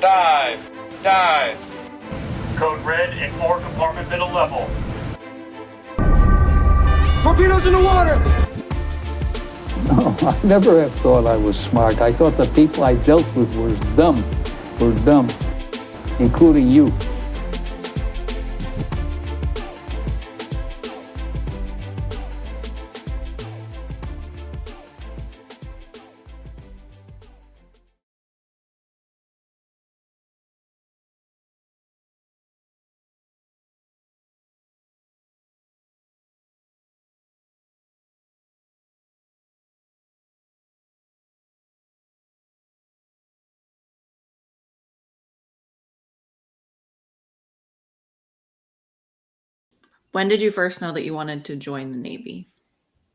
Dive! Dive! Code red and 4 compartment middle level. Torpedoes in the water! No, I never have thought I was smart. I thought the people I dealt with were dumb, including you. When did you first know that you wanted to join the Navy?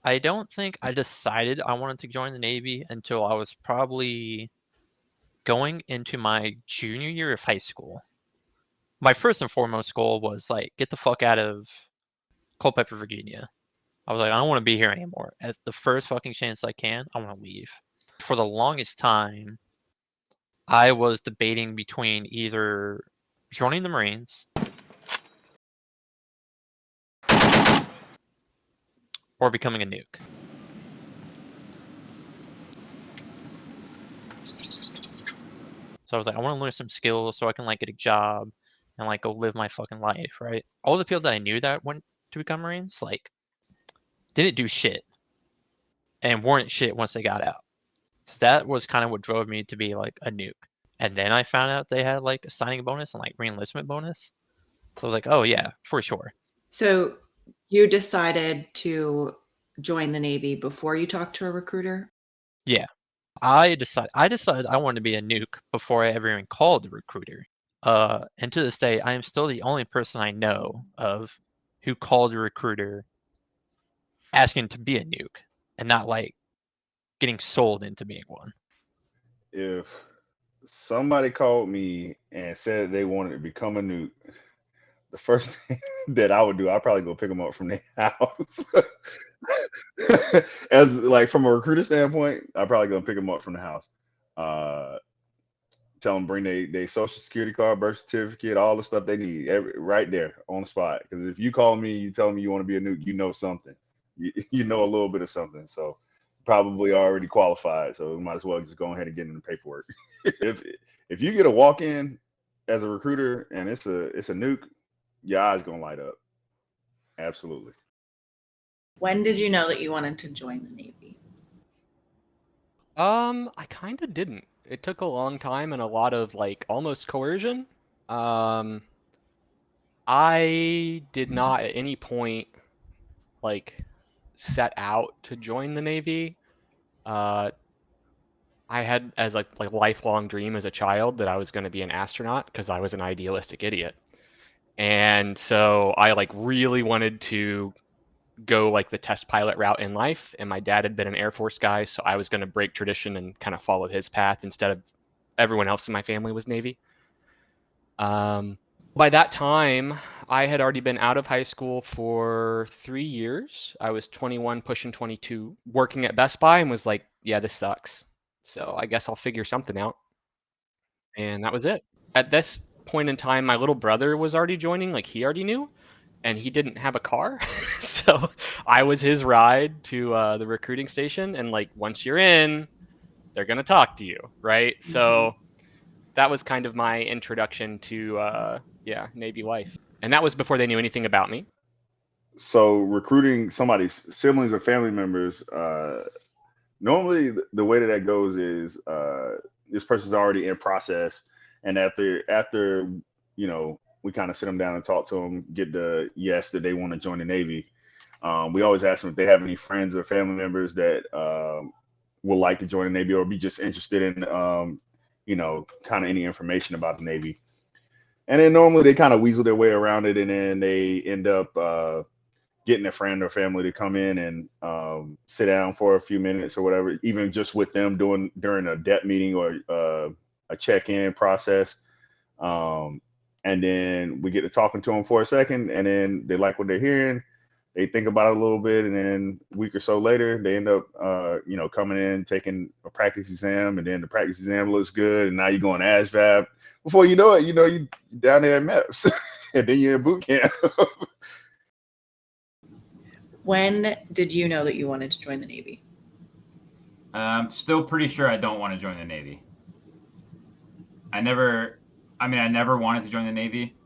I don't think I decided I wanted to join the Navy until I was probably going into my junior year of high school. My first and foremost goal was like, get the fuck out of Culpeper, Virginia. I was like, I don't want to be here anymore. As the first fucking chance I can, I want to leave. For the longest time, I was debating between either joining the Marines or becoming a nuke. So I was like, I want to learn some skills so I can like get a job and like go live my fucking life, right? All the people that I knew that went to become Marines, like, didn't do shit and weren't shit once they got out. So that was kind of what drove me to be like a nuke. And then I found out they had like a signing bonus and like reenlistment bonus. So I was like, oh yeah, for sure. So you decided to join the Navy before you talked to a recruiter? Yeah. I decided I wanted to be a nuke before I ever even called the recruiter. And to this day, I am still the only person I know of who called a recruiter asking to be a nuke and not like getting sold into being one. If somebody called me and said they wanted to become a nuke, the first thing that I would do, I'd probably go pick them up from their house. As like from a recruiter standpoint, I'd probably go pick them up from the house. Tell them bring their social security card, birth certificate, all the stuff they need, right there on the spot. Because if you call me, you tell me you want to be a nuke, you know something. You know a little bit of something. So probably already qualified. So we might as well just go ahead and get in the paperwork. if you get a walk in as a recruiter and it's a nuke, your eyes gonna light up. Absolutely. When did you know that you wanted to join the Navy? I kind of didn't. It took a long time and a lot of like almost coercion. I did not at any point like set out to join the Navy. I had as like lifelong dream as a child that I was going to be an astronaut because I was an idealistic idiot. And so I like really wanted to go like the test pilot route in life, and my dad had been an Air Force guy, so I was going to break tradition and kind of follow his path instead of everyone else in my family was Navy. By that time, I had already been out of high school for 3 years. I was 21, pushing 22, working at Best Buy, and was like, yeah, this sucks. So I guess I'll figure something out. And that was it. At this point in time, my little brother was already joining, like he already knew, and he didn't have a car. So I was his ride to the recruiting station, and like once you're in, they're gonna talk to you, right? Mm-hmm. So that was kind of my introduction to Navy life, and that was before they knew anything about me. So recruiting somebody's siblings or family members, normally the way that goes is this person's already in process, and after we kind of sit them down and talk to them, get the yes that they want to join the Navy. We always ask them if they have any friends or family members that would like to join the Navy or be just interested in kind of any information about the Navy. And then normally they kind of weasel their way around it, and then they end up getting a friend or family to come in and sit down for a few minutes or whatever, even just with them during a DEP meeting or a check-in process. And then we get to talking to them for a second, and then they like what they're hearing. They think about it a little bit, and then a week or so later, they end up, coming in, taking a practice exam, and then the practice exam looks good, and now you're going to ASVAB. before you know it, you down there at MEPS, and then you're in boot camp. When did you know that you wanted to join the Navy? I'm still pretty sure I don't want to join the Navy. I never wanted to join the Navy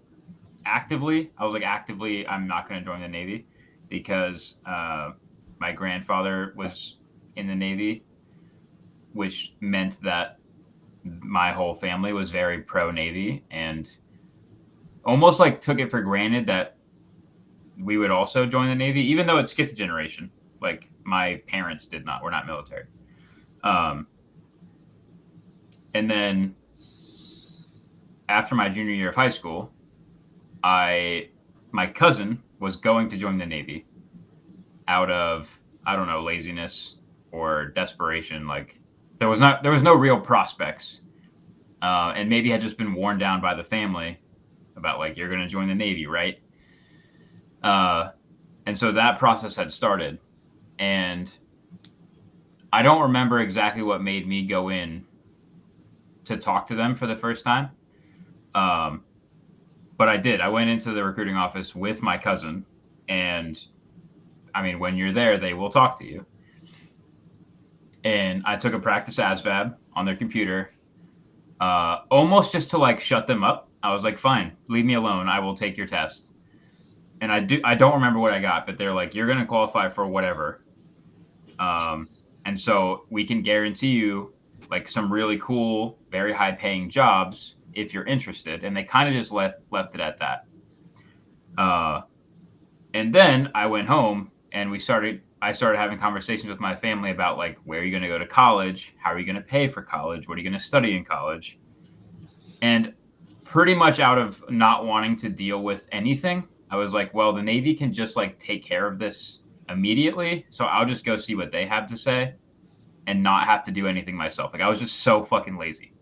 actively. I was like, actively, I'm not going to join the Navy because my grandfather was in the Navy, which meant that my whole family was very pro Navy and almost like took it for granted that we would also join the Navy, even though it skipped a generation. Like my parents did not. We're not military. And then after my junior year of high school, my cousin was going to join the Navy out of, I don't know, laziness or desperation. Like there was no real prospects. And maybe had just been worn down by the family about like, you're going to join the Navy, right? And so that process had started, and I don't remember exactly what made me go in to talk to them for the first time. But I did. I went into the recruiting office with my cousin, and I mean, when you're there, they will talk to you. And I took a practice ASVAB on their computer, almost just to like shut them up. I was like, fine, leave me alone. I will take your test. And I don't remember what I got, but they're like, you're going to qualify for whatever. And so we can guarantee you like some really cool, very high paying jobs if you're interested. And they kind of just left it at that. And then I went home and I started having conversations with my family about like, where are you going to go to college? How are you going to pay for college? What are you going to study in college? And pretty much out of not wanting to deal with anything, I was like, well, the Navy can just like take care of this immediately. So I'll just go see what they have to say and not have to do anything myself. Like I was just so fucking lazy.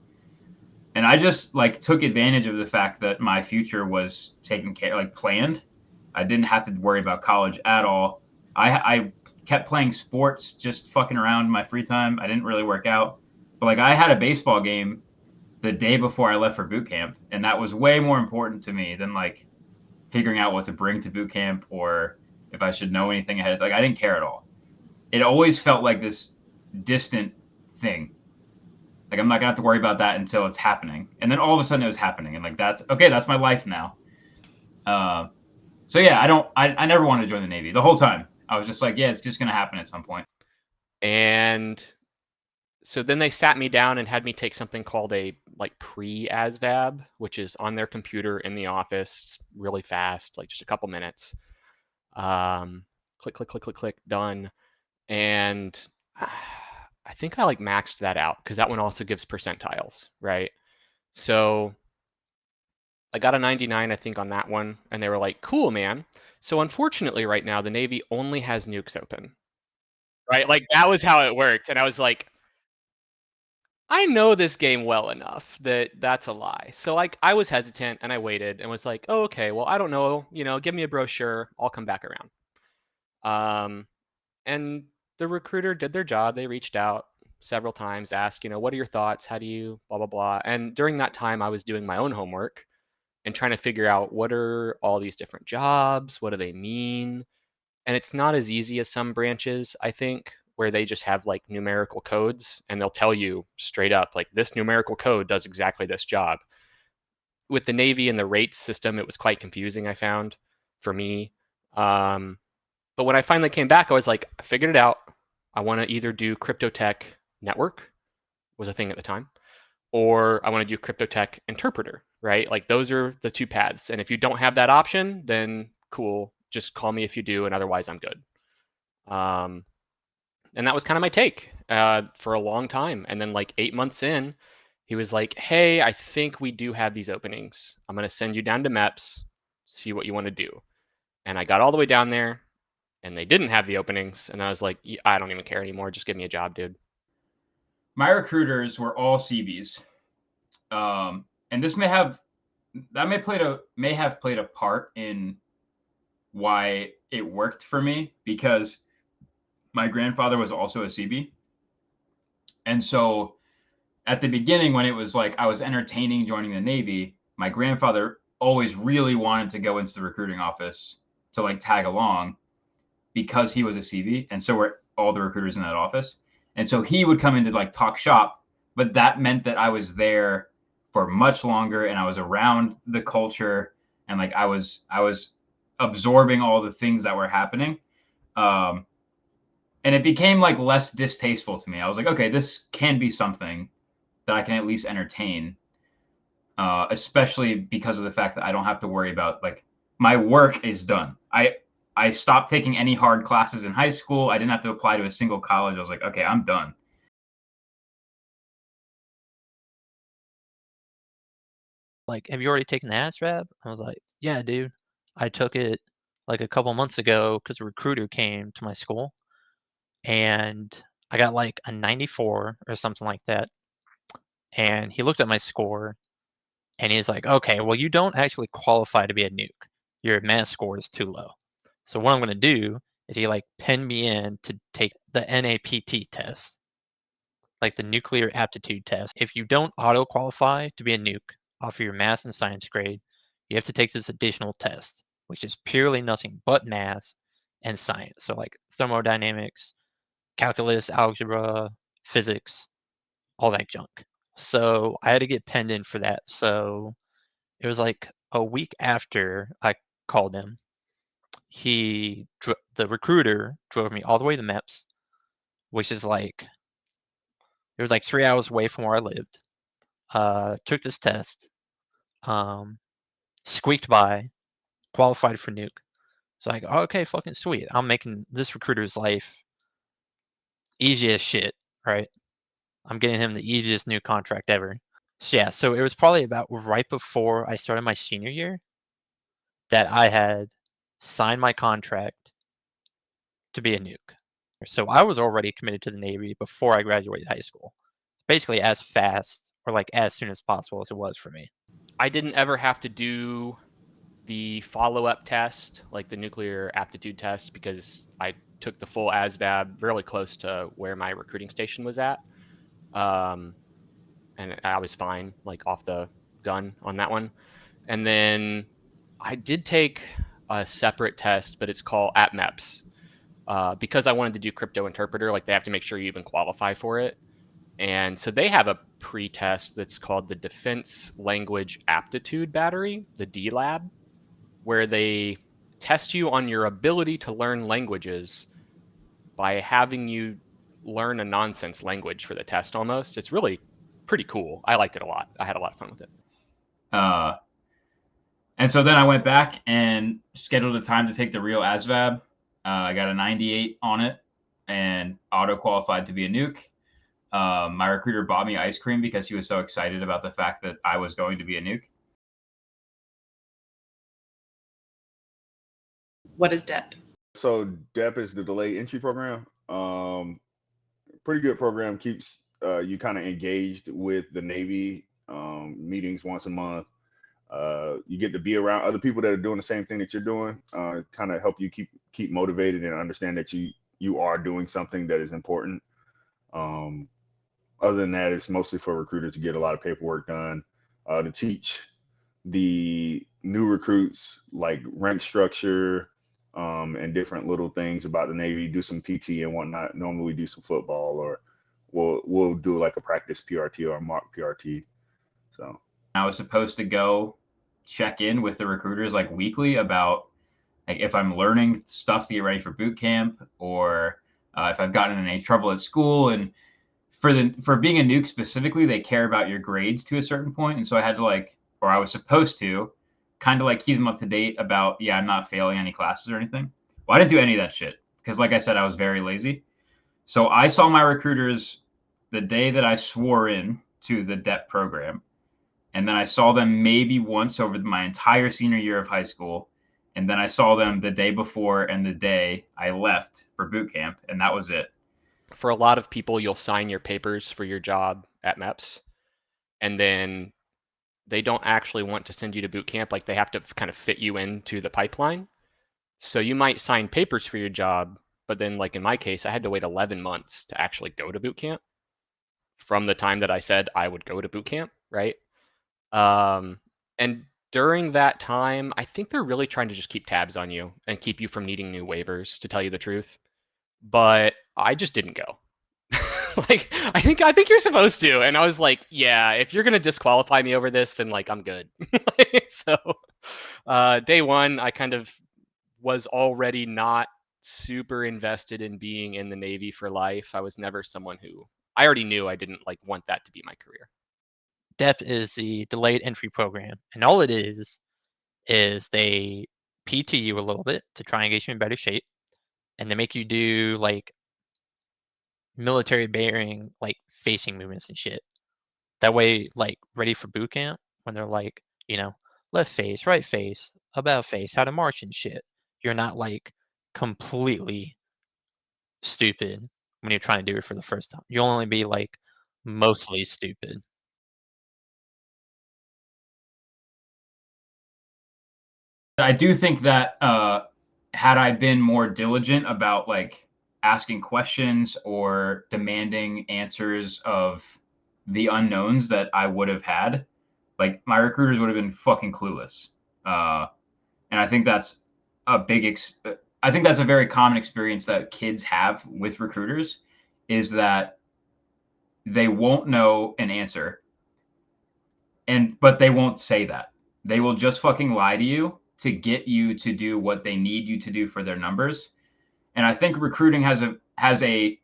And I just like took advantage of the fact that my future was taken care, like planned. I didn't have to worry about college at all. I kept playing sports, just fucking around in my free time. I didn't really work out, but like I had a baseball game the day before I left for boot camp. And that was way more important to me than like figuring out what to bring to boot camp or if I should know anything ahead. Like I didn't care at all. It always felt like this distant thing. Like I'm not gonna have to worry about that until it's happening. And then all of a sudden it was happening. And like, that's okay. That's my life now. So yeah, I never wanted to join the Navy the whole time. I was just like, yeah, it's just going to happen at some point. And so then they sat me down and had me take something called a like pre-ASVAB, which is on their computer in the office, really fast, like just a couple minutes. Click, click, click, click, click, done. And I think I like maxed that out because that one also gives percentiles, right? So I got a 99, I think, on that one. And they were like, cool, man. So unfortunately right now, the Navy only has nukes open, right? Like that was how it worked. And I was like, I know this game well enough that that's a lie. So like I was hesitant and I waited and was like, oh, okay, well, I don't know, give me a brochure. I'll come back around. And the recruiter did their job. They reached out several times, asked, what are your thoughts? How do you blah, blah, blah. And during that time, I was doing my own homework and trying to figure out what are all these different jobs? What do they mean? And it's not as easy as some branches, I think, where they just have like numerical codes and they'll tell you straight up, like this numerical code does exactly this job. With the Navy and the rates system, it was quite confusing, I found, for me. But when I finally came back, I was like, I figured it out. I want to either do crypto tech network, was a thing at the time, or I want to do crypto tech interpreter, right? Like those are the two paths. And if you don't have that option, then cool, just call me if you do, and otherwise I'm good. And that was kind of my take for a long time. And then like 8 months in, he was like, hey, I think we do have these openings. I'm going to send you down to MEPS, see what you want to do. And I got all the way down there and they didn't have the openings. And I was like, I don't even care anymore. Just give me a job, dude. My recruiters were all CBs. And this may have played a part in why it worked for me, because my grandfather was also a CB. And so at the beginning, when it was like I was entertaining joining the Navy, my grandfather always really wanted to go into the recruiting office to like tag along because he was a CV, and so were all the recruiters in that office. And so he would come in to like talk shop, but that meant that I was there for much longer and I was around the culture and like I was absorbing all the things that were happening. And it became like less distasteful to me. I was like, okay, this can be something that I can at least entertain, especially because of the fact that I don't have to worry about like my work is done. I stopped taking any hard classes in high school. I didn't have to apply to a single college. I was like, okay, I'm done. Like, have you already taken the ASVAB? I was like, yeah, dude. I took it like a couple months ago because a recruiter came to my school and I got like a 94 or something like that. And he looked at my score and he's like, okay, well, you don't actually qualify to be a nuke. Your math score is too low. So what I'm going to do is he like pinned me in to take the NAPT test, like the nuclear aptitude test. If you don't auto qualify to be a nuke off of your math and science grade, you have to take this additional test, which is purely nothing but math and science. So like thermodynamics, calculus, algebra, physics, all that junk. So I had to get penned in for that. So it was like a week after I called him. The recruiter drove me all the way to MEPS, which is like, it was like 3 hours away from where I lived. Took this test, squeaked by, qualified for nuke. So like, okay, fucking sweet. I'm making this recruiter's life easy as shit, right? I'm getting him the easiest new contract ever. So yeah, so it was probably about right before I started my senior year that I had signed my contract to be a nuke. So I was already committed to the Navy before I graduated high school. Basically as fast or like as soon as possible as it was for me. I didn't ever have to do the follow-up test, like the nuclear aptitude test, because I took the full ASVAB really close to where my recruiting station was at. And I was fine, like off the gun on that one. And then I did take a separate test, but it's called APMEPS. Because I wanted to do crypto interpreter, like they have to make sure you even qualify for it. And so they have a pre-test that's called the Defense Language Aptitude Battery, the DLAB, where they test you on your ability to learn languages by having you learn a nonsense language for the test almost. It's really pretty cool. I liked it a lot. I had a lot of fun with it. And so then I went back and scheduled a time to take the real ASVAB. I got a 98 on it and auto qualified to be a nuke. My recruiter bought me ice cream because he was so excited about the fact that I was going to be a nuke. What is DEP? So DEP is the delayed entry program. Pretty good program. Keeps you kind of engaged with the Navy. Meetings once a month. You get to be around other people that are doing the same thing that you're doing. Kind of help you keep motivated and understand that you are doing something that is important. Other than that, it's mostly for recruiters to get a lot of paperwork done, to teach the new recruits like rank structure, and different little things about the Navy. Do some PT and whatnot. Normally we do some football, or we'll do like a practice PRT or a mock PRT. So I was supposed to go check in with the recruiters like weekly about like if I'm learning stuff to get ready for boot camp, or if I've gotten in any trouble at school. And for being a nuke specifically, they care about your grades to a certain point. And so I had to I was supposed to kind of like keep them up to date about, yeah, I'm not failing any classes or anything. Well, I didn't do any of that shit because like I said, I was very lazy. So I saw my recruiters the day that I swore in to the DEP program. And then I saw them maybe once over my entire senior year of high school. And then I saw them the day before and the day I left for boot camp. And that was it. For a lot of people, you'll sign your papers for your job at MEPS, and then they don't actually want to send you to boot camp. Like they have to kind of fit you into the pipeline. So you might sign papers for your job, but then like in my case, I had to wait 11 months to actually go to boot camp. from the time that I said I would go to boot camp, right? And during that time, I think they're really trying to just keep tabs on you and keep you from needing new waivers, to tell you the truth. But I just didn't go. Like, I think you're supposed to. And I was like, yeah, if you're gonna disqualify me over this, then like I'm good. So day one, I kind of was already not super invested in being in the Navy for life. I was never someone who I already knew I didn't like want that to be my career. DEP is the delayed entry program, and all it is they PT you a little bit to try and get you in better shape, and they make you do like military bearing, like facing movements and shit. That way, like ready for boot camp, when they're like, left face, right face, about face, how to march and shit. You're not like completely stupid when you're trying to do it for the first time. You'll only be like mostly stupid. I do think that had I been more diligent about like asking questions or demanding answers of the unknowns that I would have had, like my recruiters would have been fucking clueless. And I think that's I think that's a very common experience that kids have with recruiters, is that they won't know an answer, but they won't say that. They will just fucking lie to you to get you to do what they need you to do for their numbers. And I think recruiting has a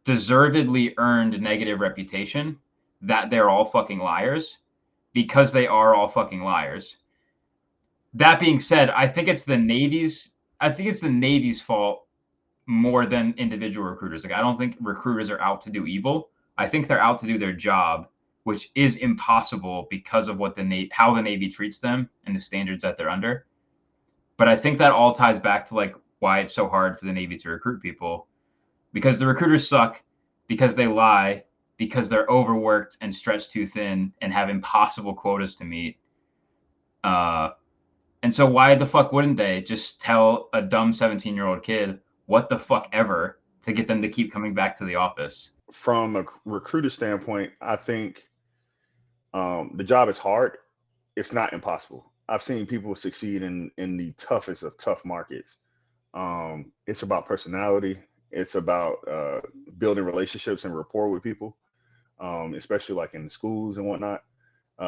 deservedly earned negative reputation that they're all fucking liars, because they are all fucking liars. That being said, I think it's the Navy's fault more than individual recruiters. Like, I don't think recruiters are out to do evil. I think they're out to do their job, which is impossible because of how the Navy treats them and the standards that they're under. But I think that all ties back to like why it's so hard for the Navy to recruit people, because the recruiters suck, because they lie, because they're overworked and stretched too thin and have impossible quotas to meet. And so why the fuck wouldn't they just tell a dumb 17-year-old kid what the fuck ever to get them to keep coming back to the office? From a recruiter standpoint, I think the job is hard. It's not impossible. I've seen people succeed in the toughest of tough markets. It's about personality. It's about building relationships and rapport with people, especially like in schools and whatnot.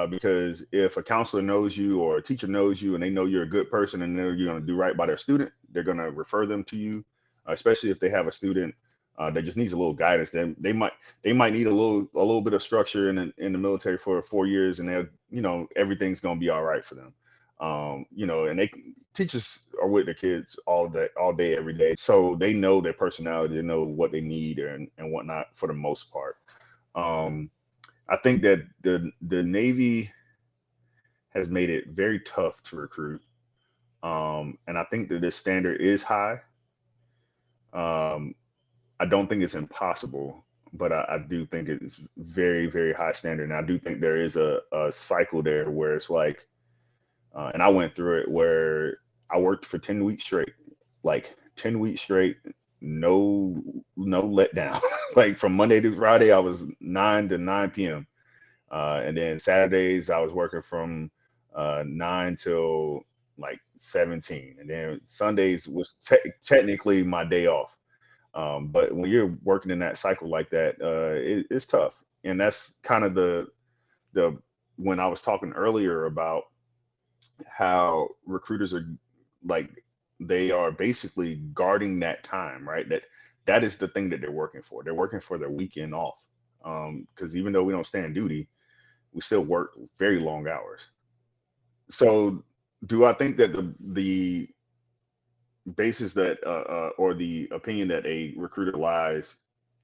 Because if a counselor knows you or a teacher knows you and they know you're a good person and they're going to do right by their student, they're going to refer them to you, especially if they have a student that just needs a little guidance. Then they might need a little bit of structure in the military for 4 years, and they'll, everything's going to be all right for them. And teachers are with the kids all day, every day. So they know their personality, they know what they need and whatnot for the most part. I think that the Navy has made it very tough to recruit. And I think that this standard is high. I don't think it's impossible, but I do think it's very, very high standard. And I do think there is a cycle there where it's like, and I went through it, where I worked for 10 weeks straight, like 10 weeks straight, no letdown. Like from Monday to Friday, I was 9 to 9 p.m. And then Saturdays, I was working from 9 till like 17. And then Sundays was technically my day off. But when you're working in that cycle like that, it's tough. And that's kind of the when I was talking earlier about how recruiters are like, they are basically guarding that time, right? That is the thing that they're working for. They're working for their weekend off. Because even though we don't stand duty, we still work very long hours. So do I think that the basis that or the opinion that a recruiter lies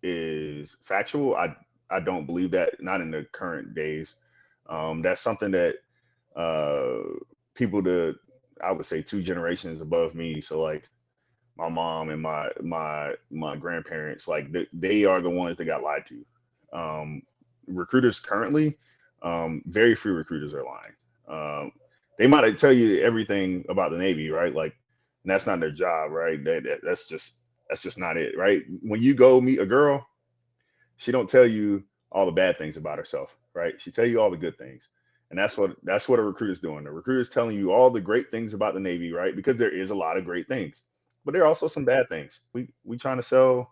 is factual? I don't believe that, not in the current days. That's something that people I would say 2 generations above me, so like my mom and my grandparents, like they are the ones that got lied to. Recruiters currently, very few recruiters are lying. They might tell you everything about the Navy, right? Like, and that's not their job, right? That's just not it, right? When you go meet a girl, She don't tell you all the bad things about herself, right? She tell you all the good things. And that's what a recruiter's doing. The recruiter's telling you all the great things about the Navy, right? Because there is a lot of great things. But there are also some bad things. We trying to sell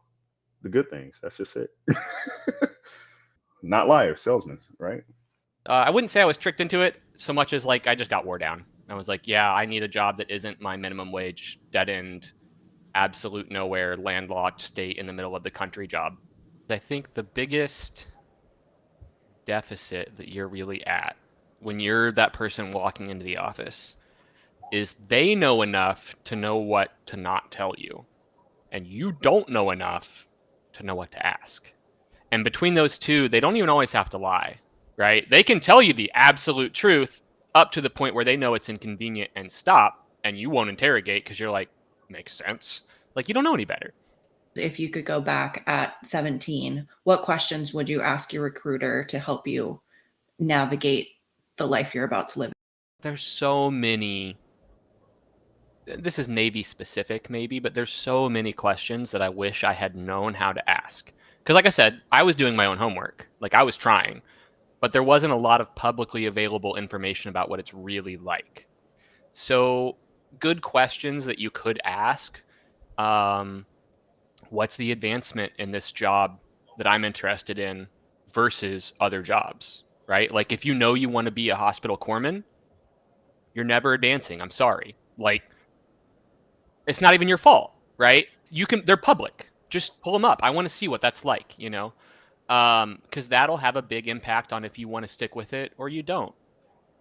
the good things. That's just it. Not liars, salesmen, right? I wouldn't say I was tricked into it so much as like I just got wore down. I was like, yeah, I need a job that isn't my minimum wage, dead end, absolute nowhere, landlocked state in the middle of the country job. I think the biggest deficit that you're really at when you're that person walking into the office is they know enough to know what to not tell you, and you don't know enough to know what to ask. And between those two, they don't even always have to lie, right? They can tell you the absolute truth up to the point where they know it's inconvenient and stop, and you won't interrogate because you're like, makes sense. Like, you don't know any better. If you could go back at 17, what questions would you ask your recruiter to help you navigate the life you're about to live? There's so many. This is Navy specific, maybe, but there's so many questions that I wish I had known how to ask. Because, like I said, I was doing my own homework. Like, I was trying, but there wasn't a lot of publicly available information about what it's really like. So, good questions that you could ask. What's the advancement in this job that I'm interested in versus other jobs, right? Like, if you know you want to be a hospital corpsman, you're never advancing. I'm sorry. Like, it's not even your fault, right? They're public. Just pull them up. I want to see what that's like, because that'll have a big impact on if you want to stick with it or you don't.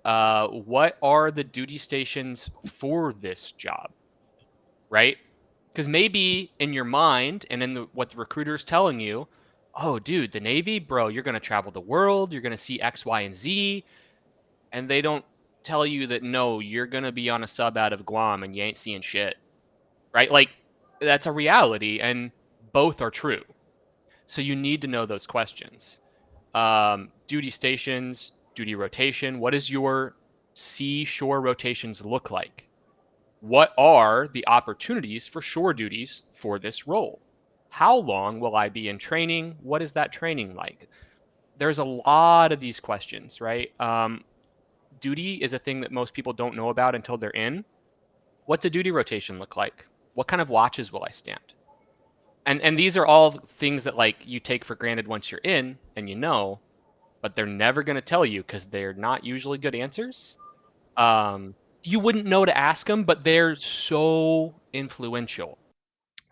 What are the duty stations for this job, right? Because maybe in your mind and in what the recruiter's telling you, oh, dude, the Navy, bro, you're going to travel the world, you're going to see X, Y, and Z, and they don't tell you that, no, you're going to be on a sub out of Guam and you ain't seeing shit, right? Like, that's a reality, and both are true. So you need to know those questions. Duty stations, duty rotation, what does your sea shore rotations look like? What are the opportunities for shore duties for this role? How long will I be in training? What is that training like? There's a lot of these questions, right? Duty is a thing that most people don't know about until they're in. What's a duty rotation look like? What kind of watches will I stand? And these are all things that like you take for granted once you're in and but they're never going to tell you because they're not usually good answers. You wouldn't know to ask them, but they're so influential.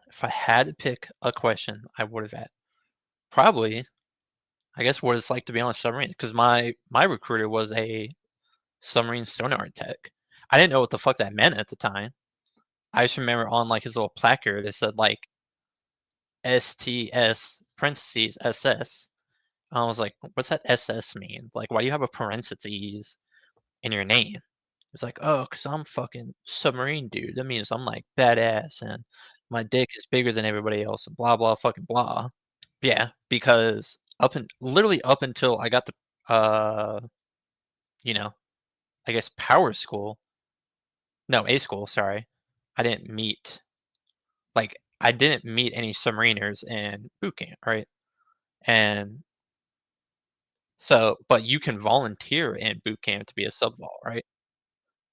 If I had to pick a question, I would have had probably, I guess, what it's like to be on a submarine, because my recruiter was a submarine sonar tech. I didn't know what the fuck that meant at the time. I just remember on like his little placard, it said like STS parentheses SS. And I was like, what's that SS mean? Like, why do you have a parentheses in your name? It's like, oh, because I'm fucking submarine dude. That means I'm like badass and my dick is bigger than everybody else and blah blah fucking blah. Yeah, because literally up until I got the you know, I guess power school. No, A school, sorry. I didn't meet any submariners in boot camp, right? And so, but you can volunteer in boot camp to be a subvol, right?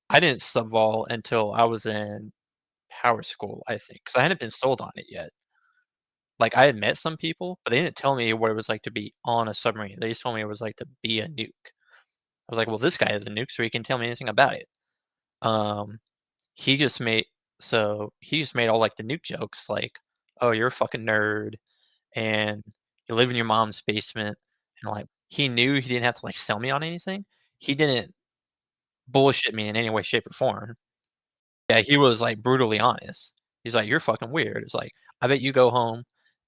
I didn't subvol until I was in power school, I think, because I hadn't been sold on it yet. Like, I had met some people, but they didn't tell me what it was like to be on a submarine. They just told me it was like to be a nuke. I was like, well, this guy is a nuke, so he can tell me anything about it. Um, he just made all like the nuke jokes, like, oh, you're a fucking nerd, and you live in your mom's basement, and like he knew he didn't have to like sell me on anything. He didn't bullshit me in any way, shape, or form. Yeah, he was like brutally honest. He's like, "You're fucking weird." It's like, I bet you go home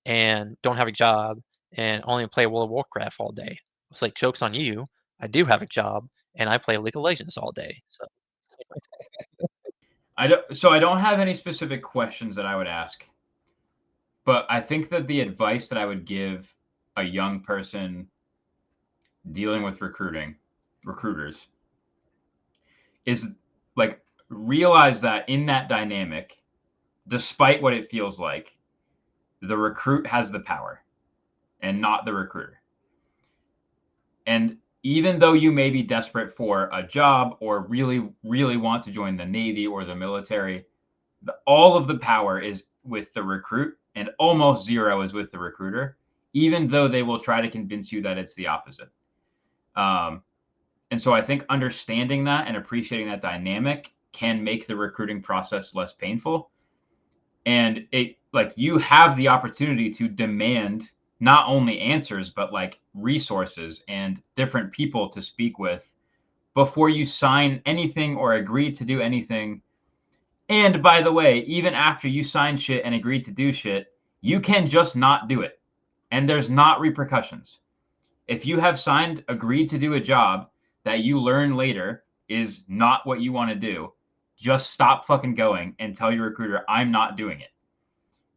and don't have a job and only play World of Warcraft all day. It's like, joke's on you. I do have a job and I play League of Legends all day. So I don't have any specific questions that I would ask, but I think that the advice that I would give a young person dealing with recruiters, is like realize that in that dynamic, despite what it feels like, the recruit has the power. and not the recruiter. And even though you may be desperate for a job or really, really want to join the Navy or the military, all of the power is with the recruit and almost zero is with the recruiter, even though they will try to convince you that it's the opposite. And so I think understanding that and appreciating that dynamic can make the recruiting process less painful. And it, like, you have the opportunity to demand not only answers, but like resources and different people to speak with before you sign anything or agree to do anything. And by the way, even after you sign shit and agree to do shit, you can just not do it. And there's not repercussions. If you have signed, agreed to do a job that you learn later is not what you want to do, just stop fucking going and tell your recruiter, I'm not doing it.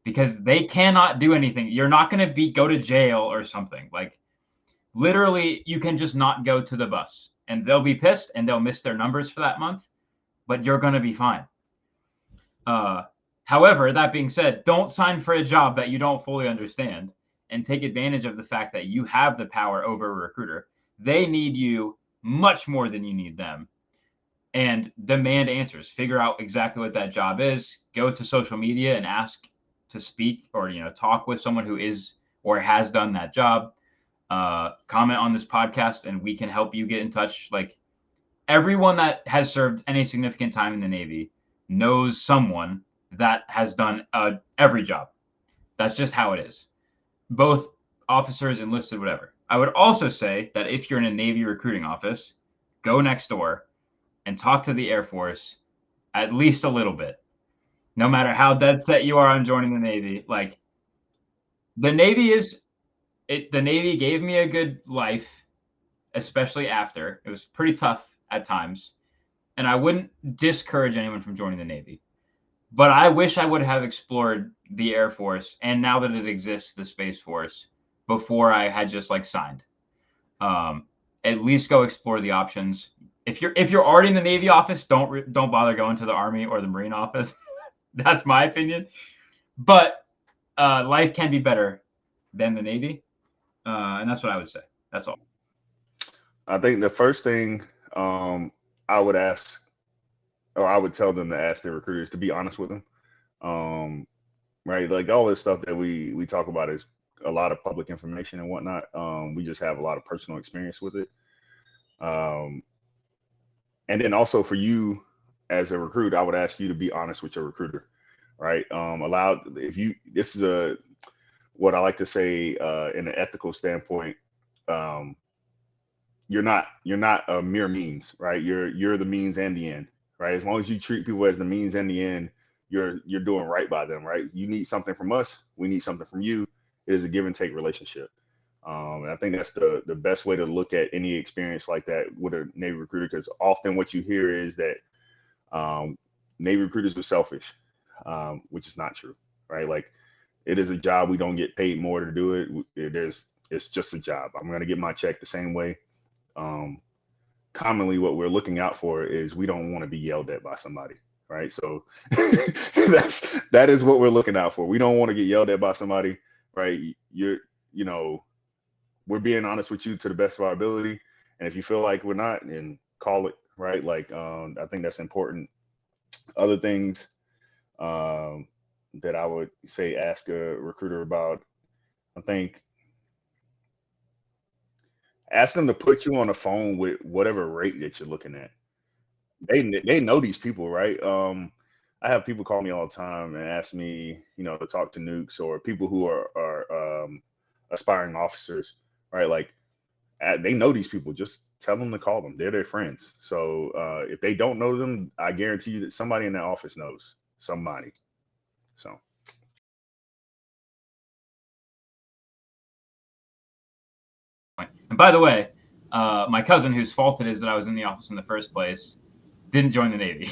Because they cannot do anything. You're not going to go to jail or something. Like, literally, you can just not go to the bus. And they'll be pissed and they'll miss their numbers for that month. But you're going to be fine. However, that being said, don't sign for a job that you don't fully understand and take advantage of the fact that you have the power over a recruiter. They need you much more than you need them. And demand answers. Figure out exactly what that job is. Go to social media and ask to speak or, talk with someone who is or has done that job. Comment on this podcast and we can help you get in touch. Like, everyone that has served any significant time in the Navy knows someone that has done every job. That's just how it is. Both officers, enlisted, whatever. I would also say that if you're in a Navy recruiting office, go next door and talk to the Air Force at least a little bit. No matter how dead set you are on joining the Navy, like, the Navy gave me a good life, especially after. It was pretty tough at times, and I wouldn't discourage anyone from joining the Navy. But I wish I would have explored the Air Force, and now that it exists, the Space Force, before I had just like signed. At least go explore the options. If you're already in the Navy office, don't bother going to the Army or the Marine office. That's my opinion. But life can be better than the Navy, and that's what I would say. That's all. I think the first thing I would ask, or I would tell them to ask their recruiters to be honest with them. Right? Like, all this stuff that we talk about is a lot of public information and whatnot. We just have a lot of personal experience with it. And then also for you as a recruit, I would ask you to be honest with your recruiter, right? This is what I like to say in an ethical standpoint. You're not a mere means, right? You're the means and the end, right? As long as you treat people as the means and the end, you're doing right by them, right? You need something from us, we need something from you. It is a give and take relationship. And I think that's the best way to look at any experience like that with a Navy recruiter, because often what you hear is that Navy recruiters are selfish, which is not true, right? Like, it is a job. We don't get paid more to do it. It's just a job. I'm going to get my check the same way. Commonly what we're looking out for is we don't want to be yelled at by somebody, right? So that is what we're looking out for. We don't want to get yelled at by somebody, right? We're being honest with you to the best of our ability. And if you feel like we're not, then call it, right? Like, I think that's important. Other things that I would say ask a recruiter about, I think, ask them to put you on the phone with whatever rate that you're looking at. They know these people, right? I have people call me all the time and ask me, to talk to nukes or people who are aspiring officers, right? Like, they know these people. Just tell them to call them. They're their friends. So if they don't know them, I guarantee you that somebody in that office knows somebody. So. And by the way, my cousin, whose fault it is that I was in the office in the first place, didn't join the Navy.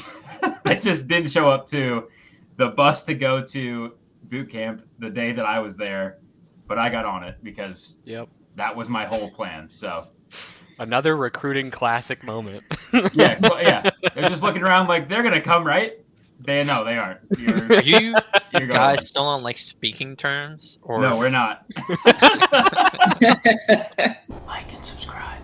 I just didn't show up to the bus to go to boot camp the day that I was there, but I got on it because that was my whole plan. So another recruiting classic moment. yeah. They're just looking around like, they're gonna come, right? They aren't. Are you You're guys going. still on like speaking terms? Or No, we're not. Like and subscribe.